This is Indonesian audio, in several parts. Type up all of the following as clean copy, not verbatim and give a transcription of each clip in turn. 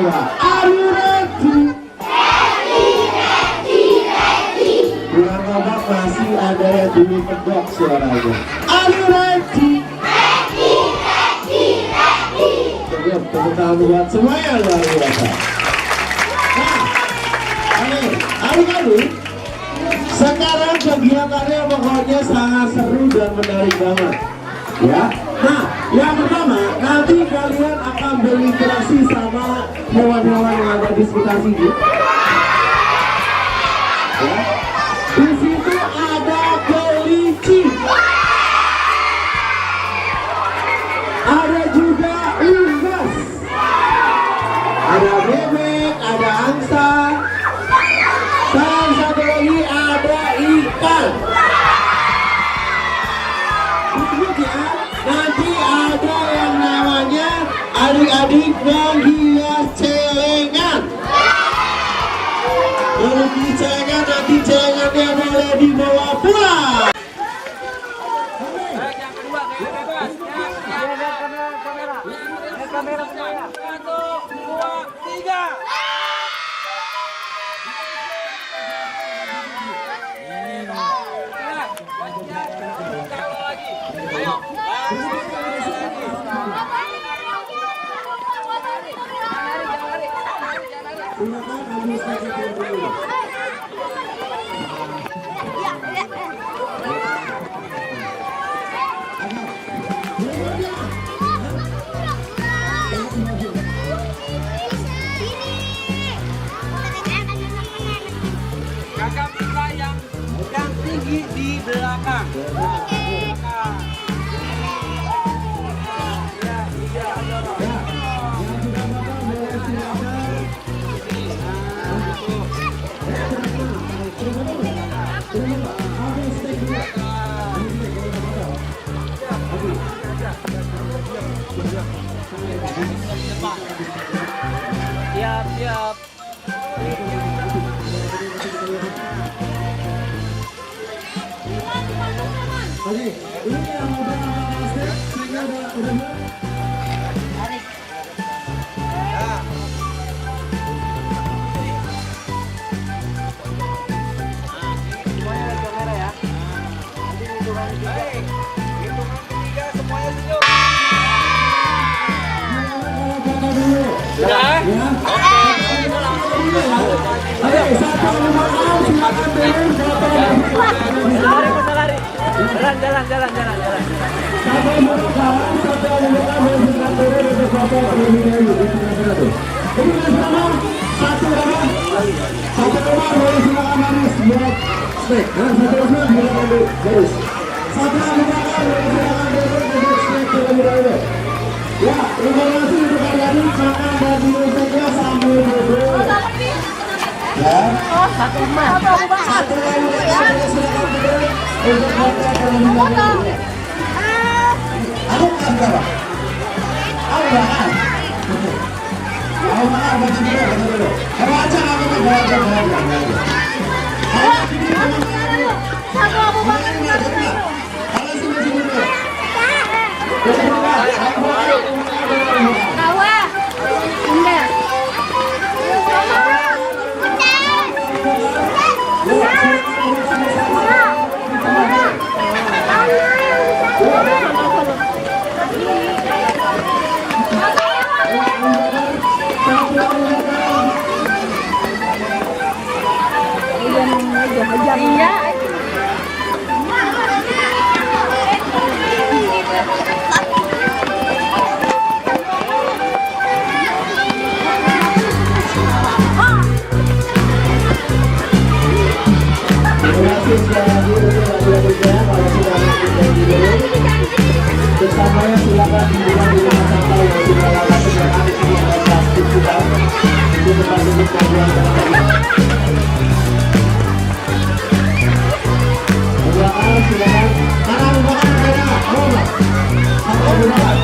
kedua. Are you ready? Bulan ngomong masih ada yang bunyi pedok suaranya. Are you ready? Tepuk tangan buat semuanya luar biasa. Nah, adik-adik, sekarang kegiatannya pokoknya sangat seru dan menarik banget. Ya, nah yang pertama nanti kalian akan berinteraksi sama hewan-hewan yang ada di sekitar sini. Ya, di situ ada kelinci, ada juga unggas, ada bebek, ada angsa, dan satu lagi ada ikan. Nanti ada yang namanya adik-adik menghias celengan. Menghias celengan, nanti celengannya boleh dibawa pulang. Yang kedua, bebas. Kamera semuanya. 1, 2, 3. Kakak kita yang tinggi di belakang. Siap. Oke, ini yang udah step, sehingga udah tarik. Semuanya lihat kamera ya. Nanti hitungan 3. Hitungan 3 semuanya senyum. Ya. Oke, satu silakan Lari. Jalan. Ya, informasi untuk kalian makan dan minum saja sambil berdoa. Ya. Satu lagi silakan duduk untuk foto perlindungan. Aku makan berapa? Aku makan. Aku makan bagi dulu. Kalau aja aku makan belajar. Satu aku makan dulu. Kalau sini dulu. Tawa. Enggak. Iya. Bersamanya silakan dibuang di rumah sampah yang sudah lama sediakan di plastik kita. Itu tempat untuk membuang sampah. Silakan, kanan belakang kamera, awal. Sampai bulan.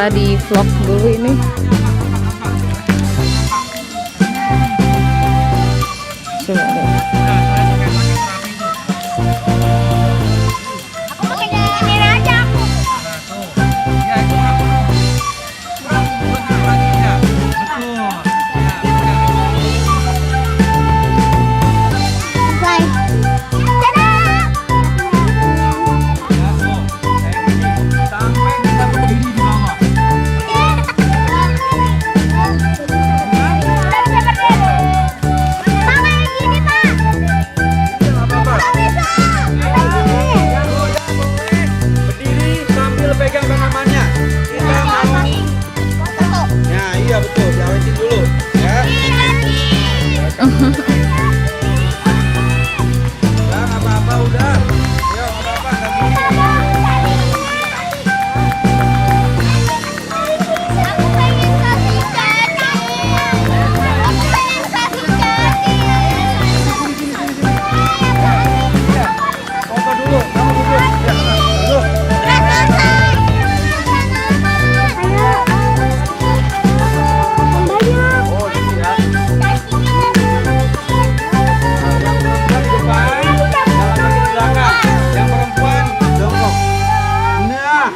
coba di vlog dulu ini. Coba deh. Aku pakai ini aja aku. Selesai. Sampai kita berdiri di bawah. Berdiri sambil pegang tanamannya. Kita mau. Ya, iya betul. Diawetin dulu, ya. Udah, nggak apa-apa, udah. Ayo, nggak apa-apa, nggak gini. Aku pengen kasih jadi. Aku pengen kasih jadi. Foto dulu, kamu duduk. Ya, duduk. Oh, ini ya. Yang di depan, jalan kaki di belakang. Yang perempuan, jongkok. Nah,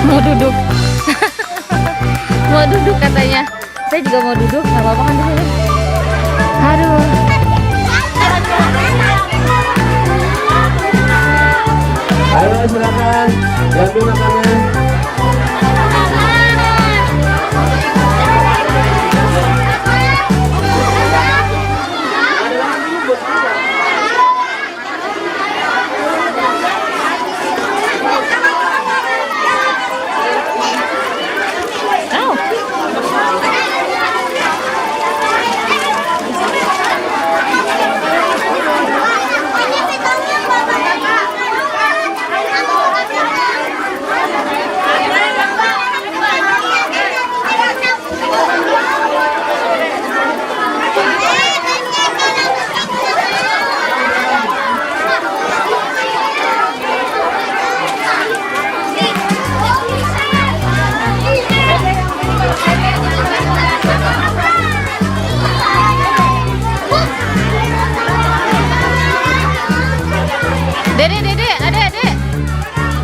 Mau duduk. Mau duduk katanya. Saya juga mau duduk, nggak apa-apa kan di sini. Aduh. Ayo silakan, diambil makannya.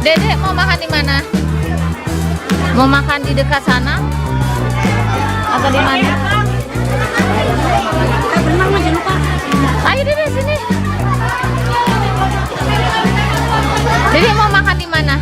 Dede mau makan di mana? Mau makan di dekat sana? Atau di mana? Berenang aja lupa. Ayo Dede sini. Dede mau makan di mana?